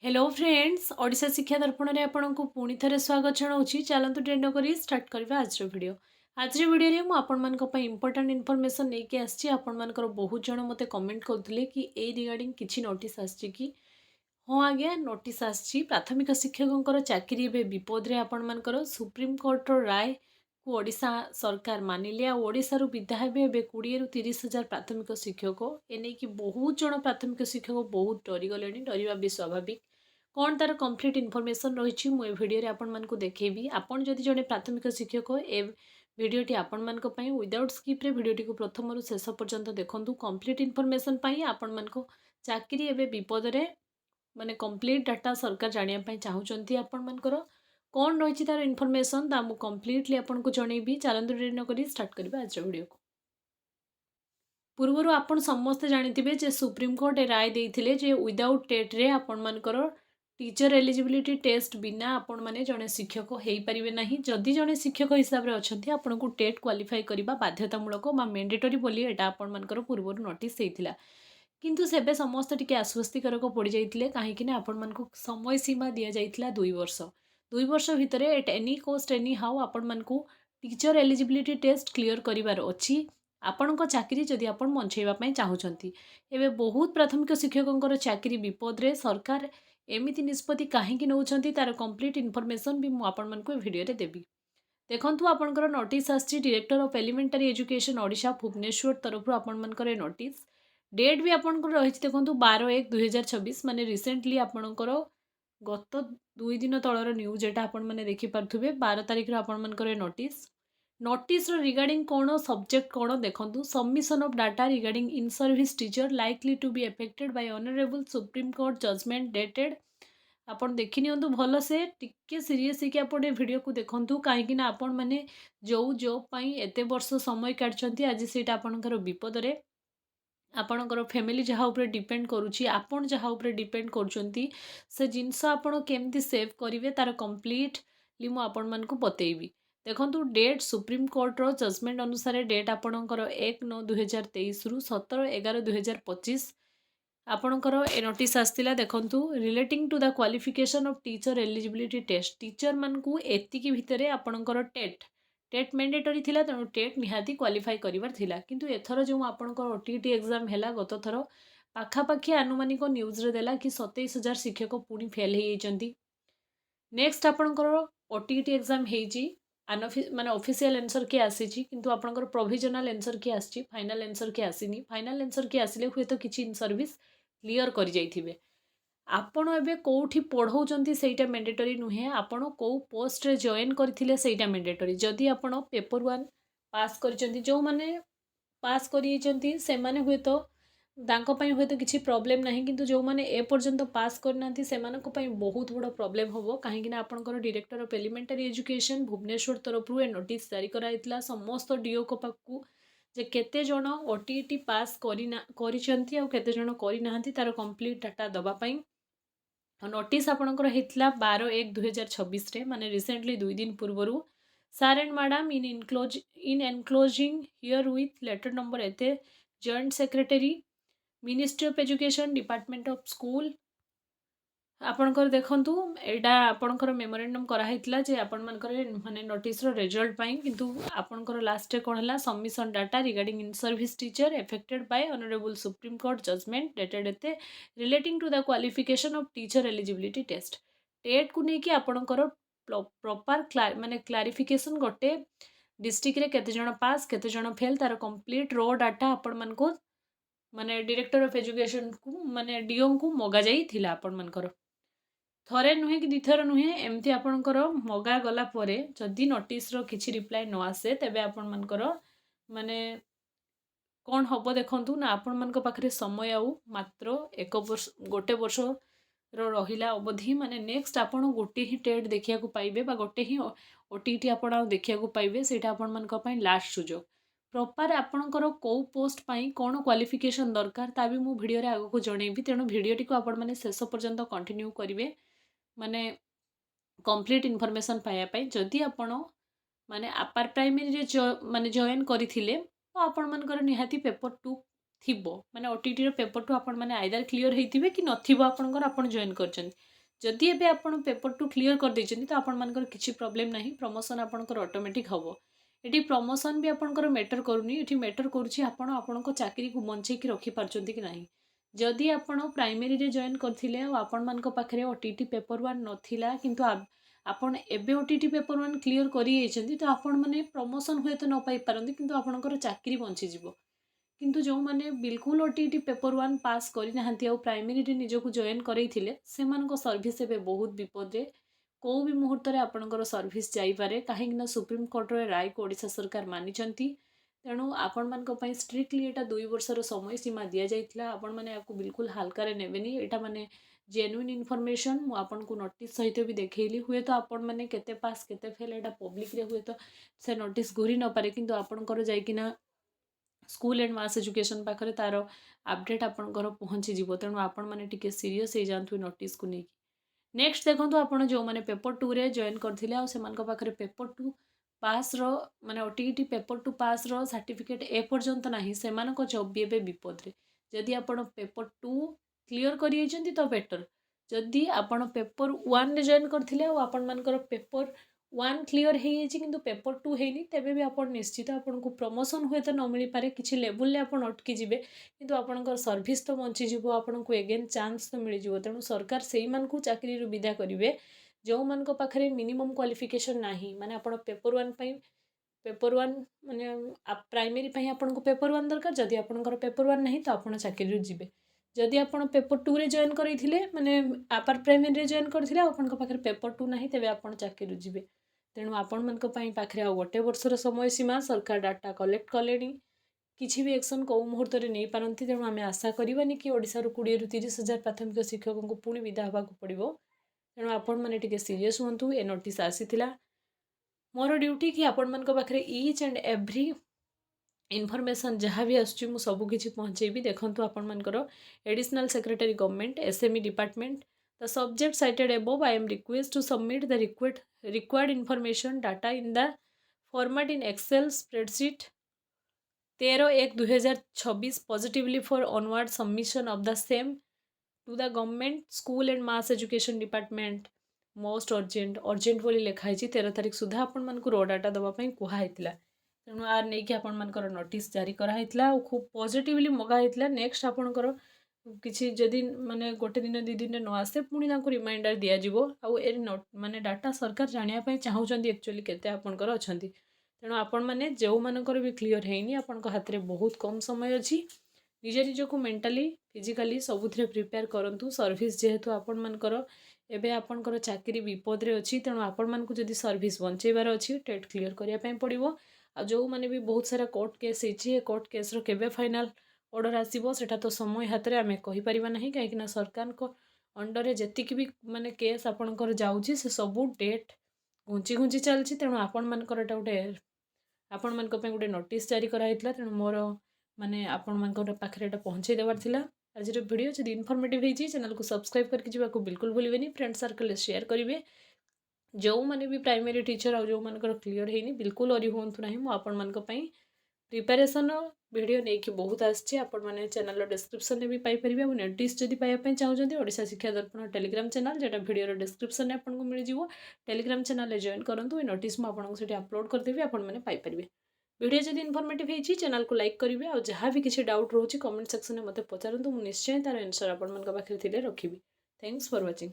Hello friends Odisha शिक्षा दर्पण में आपन को पुणी थे स्वागत जनाऊँगी। चलतु ट्रेड करी स्टार्ट करवा आज वीडियो। आज वीडियो में आपण इंपोर्टेंट इनफॉरमेशन लेके आसी। आपंकर बहुत जन मत कमेंट करते कि ए रिगार्डिंग किसी नोटिस आसी कि हाँ आज्ञा नोटिस आसी प्राथमिक शिक्षकों चाकरी ए विपद आपणकर सुप्रीमकोर्टर राय को ओडिशा सरकार मानिले आशार विदा हे 20 ରୁ 30 हजार प्राथमिक शिक्षक एने कि बहुत जन प्राथमिक शिक्षक बहुत डरीगले डरवा भी स्वाभाविक कौन तार कंप्लीट इनफॉरमेशन रही मुझे भिडियो आपण मानक देखी आपड़ जदि जड़े प्राथमिक शिक्षक ए भिडियोटी आपण मान विदाउट स्किप्रे भिडियोटी को प्रथम रु शेष पर्यंत देखूँ कंप्लीट इनफॉरमेशन आपण मान चाकरी एवं विपद माने कंप्लीट डाटा सरकार जानापी चाहूँगी आपण मानकर कौन रही तार इनफॉरमेशन मुझे कंप्लीटली आपको जनइबी। चलतु डेरी न करी स्टार्ट करवा आज वीडियो को। पूर्वर आपण समस्ते जानिथिबे जे सुप्रीमकोर्ट राय देइथिले जे विदाउट टेट रे आपण मानकर टीचर एलिजिबिलिटी टेस्ट बिना आपण माने जने शिक्षक हो पारिबे नाही। जदि जने शिक्षक हिसाब रे अछंती आपनको टेट क्वालिफाई करबा बाध्यतामूलक बा मैंडेटरी बोली एटा आपण मानकर पूर्वर नोटिस देइथिला किंतु सेबे समस्त टिके आश्वस्तिकारक पड़ी जाइथिले काहेकि ना आपण मानको समय सीमा दिया जाइथिला 2 वर्ष भितर at any cost anyhow आपण मानको टीचर एलिजिबिलिटी टेस्ट क्लियर करिवार अछि आपणक चाकरी जदि आपण बंचाइबा चाहूँगी। एवं बहुत प्राथमिक शिक्षकों चाकरी विपद रे सरकार एमिति निष्पत्ति कहीं नौकरी तार कंप्लीट इनफॉरमेशन भी मुझे वीडियो रे देवी। देखंतु आपणकर नोटिस आछि director of elementary education Odisha Bhubaneswar तरफ आपणकर नोटिस डेट भी आपणकर रही देखंतु 12/1/2026 माने रिसेंटली आपणकर गत 2 दिन तलर न्यूज एटा आपण माने देखि पारथुबे 12 तारिख आपणकर नोटिस रिगार्डिंग कौन सब्जेक्ट कौन देखो submission of data regarding in service teacher likely to be affected by honourable supreme court judgment dated आपन देखि नियंतु भल से टिके सीरीयस कि आप वीडियो को देखंतु कहीं आपण माने जो जॉब पई एते वर्ष समय काटछंती आज सेटा आपनकर विपद रे आपणकर फैमिली जहाँ ऊपर डिपेंड करुच्ची आपण जहाँ ऊपर डिपेंड करुँच से जिनस आपण केमती सेव करेंगे तार कंप्लीटली मु आपण मानकु बतेइबी। देखंतु डेट सुप्रीम कोर्टर जजमेंट अनुसार डेट आपणकर 1/9/2023 रु 17/11/2025 आपणकर ए नोटिस आसला। देखंतु relating to the qualification of teacher eligibility test teacher मानकु एतिकी भितरे आपणकर टेट मैंडेटरी थिला तेणु टेट निहाती क्वालिफाई करिवार थिला किंतु एथर जो आपणकर ओटीटी एग्जाम हैला गत थर पाखापाखि आनुमानिक न्यूज रे देला कि 27,000 शिक्षक पुणी फेल हो जाती। नेक्स्ट आपणकर ओटीटी एग्जाम हेजी माने ऑफिशियल आंसर के आसी किंतु आपणकर प्रोविजनल आंसर के आसी फाइनल आंसर के आसीनी। फाइनल आंसर के आसिले हुए तो किछि इन सर्विस क्लियर कर जाइथिबे। आपण एबे कोठी पढ़ाउचंती सेटा मैंडेटरी नुहे आपण को पोस्ट रे जॉइन करथिले सेटा मैंडेटरी जदि आपण पेपर 1 पास करचंती जो माने पास करियचंती से माने हुए तो दांको पई हुए तो किछि प्रॉब्लम नहीं किंतु जो माने ए पर्यंत पास करनांती सेमानको पई बहुत बड़ प्रॉब्लम होबो काहेकि ना आपनकर director of elementary education Bhubaneswar तरफ ए नोटिस जारी कराइतला समस्त डीओ को पाकू जे केते जण ओटीटी पास करिचंती आ केते जण करि नाहंती तार कंप्लीट डाटा दबा पई नोटिस आपणकर होता 12/1/2026 रे माने रिसेंटली 2 दिन पूर्वर sir and madam in enclosing herewith letter number एते joint secretary ministry of education department of school आपणकर देखंतु एटा आपणकर मेमोरेंडम कराइतला जे आपण मानकर माने नोटिस रो रिजल्ट पाई किंतु आपणकर लास्ट कोन हला submission data regarding in service teacher affected by honourable supreme court judgment dated एते relating to the qualification of teacher eligibility test TET को नेकी आपणकर प्रॉपर माने क्लारिफिकेशन गोटे डिस्ट्रिक्ट रे केते जण पास केते जण फेल तार कंप्लीट रो डाटा आपण मानको माने डायरेक्टर ऑफ एजुकेशन को माने डीओ को मगा जाई थिला आपण मानकर थरे नुहे कि दिथर नुहे एमती आपणकर मगा गला परे जदि नोटिस रो किछि रिप्लाई न आसे तेबे आपण मानकर माने कौन हम देखु ना आपण मान पाखे समय आउ मात्र 1 वर्ष गोटे वर्ष रहिला अवधि माने नेक्स्ट आपण गोटे ही टेट देखिया पाइबे बा गोटे ही ओटीटी आपण देखिया पाइबे सेटा आपण मान लास्ट सुजोग प्रॉपर आपणकर कौ पोस्ट पाई कौन क्वालिफिकेशन दरकार ता भी मु वीडियो रे आगो को जणेबी तेणु वीडियोटी को आपण माने शेष पर्यंत कंटिन्यू करिवे माने कंप्लीट इनफॉरमेशन पाया पाई जदि आपण माने अपर प्राइमरी रे माने जॉइन करथिले तो आपण मानकर निहाती पेपर 2 थिबो माने ओटीटी रो पेपर टू आपण माने आइदर क्लियर हेइथिबे कि नथिबो आपणकर आपण जॉइन करछन जदि एबे आपण पेपर टू क्लियर कर दैछन तो आपण मानकर किछि प्रॉब्लम नाही प्रमोशन आपणकर ऑटोमेटिक हबो एटी प्रमोशन भी आपणकर मैटर करूनी एटी मैटर करूछि आपण आपणको चाकरी को बंचै कि रखि पारछन्ती कि नाही जदि आपण प्राइमरी रे जॉइन करथिले आ आपण मानक पाखरे ओटीटी पेपर 1 नथिला किंतु आपण एबे ओटीटी पेपर 1 क्लियर करि एछन्ती तो आपण माने प्रमोशन हुए तो न पाई पारंती किंतु आपणकर चाकरी बंची जिवो किंतु जो माने बिल्कुल ओटीटी पेपर 1 पास करि नाहंती आ प्राइमरी रे निजको जॉइन करैथिले सेमानको सर्विस एबे बहुत विपद रे को भी मुहूर्त रे आपणकर सर्विस जाई पारे काहे कि ना सुप्रीम कोर्ट रे राय को ओडिशा सरकार मानिचंती तेणु आपण मानक पई स्ट्रिक्टली एटा 2 वर्षर समय सीमा दिया जाइतला आपण माने आपको बिल्कुल हल्का रे नेबेनी एटा माने जेन्युइन इनफॉरमेशन मु आपन को नोटिस सहित भी देखैली हुए तो आपण माने केते पास केते फेल एटा पब्लिक रे हुए तो से नोटिस घुरी न पारे किंतु आपणकर जाइकिना स्कूल एंड मास एजुकेशन पाखरे तार अपडेट आपणकर पहुँची जीवो तेणु आपण माने टिके सीरियस हो जांतु नोटिस को नहीं नेक्स्ट देखो आपण जो माने पेपर 2 रे जॉइन करथिले आ सेमानक पाखरे पेपर 2 पास रो माने ओटीटी पेपर 2 पास रो सर्टिफिकेट ए पर्यंत नाही सेमानक जॉब भी एबे विपद रे जदि आपण पेपर 2 क्लियर करि एजंती तो बेटर जदि आपण पेपर 1 रे जॉइन करथिले आ आपण मानकर पेपर 1 क्लियर हो कि पेपर 2 है तेबे भी आप निश्चित आपन को प्रमोशन हुए तो न मिल पारे किसी लेवल आप अटकी जी किंतु आपणकर सर्विस तो बंचीज आपन को एगेन चांस तो मिल जाव तेणु सरकार से चाकरी विदा करेंगे जो मान पाखे मिनिमम क्वालिफिकेशन ना माने आप पेपर 1 पेपर 1 माने प्राइमरी आपन को पेपर 1 दरकार जदि आपनकर पेपर 1 नहीं तो आप चाकरी जी जदि आप पेपर 2 रे जॉइन करते माने अपर प्राइमरी रे जॉइन करथिले आपन पाखे पेपर 2 नहीं तेबे आप चाकरी जी तेणु आपण मान पाखे आ गोटे वर्षर समय सीमा सरकार डाटा कलेक्ट कले किसी भी एक्शन कौ मुहूर्त में नहीं पारती तेणु आम आशा करवानी कि ओडिशा 20 ରୁ 30,000 प्राथमिक शिक्षकों को पुणी विदा होगा पड़ो तेणु आपण मैंने टिके सीरीयस हूँ ए नोटिस आसीथिला मोर ड्यूटी कि आपण मान पाखे ईच एंड एव्री इनफॉरमेशन जहाँ भी आसुची मु सब किछि पहुँचेबी देखंतु आपण मानकर additional secretary government SME department the subject cited above I am request to submit the required information data in the format in Excel spreadsheet 13/1/2026 positively for onward submission of the same to the government school and mass education department most urgent बोली लिखाई 13 तारिख सुधा आपण मानकु रो data दबा पई कुहा हैतिला तेणु are नहीं कि आपण मानकर नोटिस जारी कराइला खूब पॉजिटिवली मगाइला नेक्स्ट आपणकर किसी जदि माने गोटे दिन 2 दिन न आसे पुणी रिमाइंडर दिया जिवो आउ ए माने डाटा सरकार जानिया पई चाहउचंदी एक्चुअली केते आपणकर अछंती तेणु आपण माने जो मानकर भी क्लियर हेनी आपणक हाथ में बहुत कम समय अच्छी निज निजक मेंटाली फिजिकली सबुथिरे प्रिपेयर करंतु सर्विस जेहेतु आपण मानकर एबे आपणकर चाकरी विपद रे अछि तेणु आपण मानकु जदि सर्विस बंचेबार अछि टेट क्लियर करिया पई पड़िबो आ जो माने भी बहुत सारा कोर्ट केस होती है कोर्ट केस रो केबे फाइनल ऑर्डर आसीबो सेटा तो समय हाथ में आम कहि परिबा नहीं कहीं सरकार को अंडर रे जतिक भी माने केस आपणकर जाउची से सबू डेट घुंची घुंची चलची तेणु आपण मानकर एटा गोटे आपण मानक पे गोटे नोटिस जारी कराइतला तेणु मोर माने आपण मानकर पाखरे एटा पहुंचाई देवार थिला आज वीडियो जदि इनफॉर्मेटिव होईची चैनल को सब्सक्राइब करके जीवा को बिल्कुल भूलिबेनी फ्रेंड सर्कल शेयर करिवे जो माने भी प्राइमरी टीचर आ जो मानकर क्लियर हेनी बिल्कुल अरी होंतु नाही मु आपण मानक पई प्रिपरेशन वीडियो नहीं कि बहुत आसछि आपण माने चैनल डिस्क्रिप्शन में भी पाई परिबे आ नोटिस जदि पाया पई चाहउजंती ओडिशा शिक्षा दर्पण टेलीग्राम चैनल जेटा वीडियो डिस्क्रिप्शन में आपन को मिल जिवो टेलीग्राम चैनल जॉइन करंतु ए नोटिस मु आपन को सेठी अपलोड कर देबी आपण माने पाई परिबे वीडियो जदि इनफॉर्मेटिव हेछि चैनल को लाइक करिवे आ जहाँ भी किसी डाउट रोची कमेंट सेक्शन में मते पचारंतु मु निश्चय तार आंसर आपण मन का पाखरे थिले रखिबी थैंक्स फॉर वाचिंग।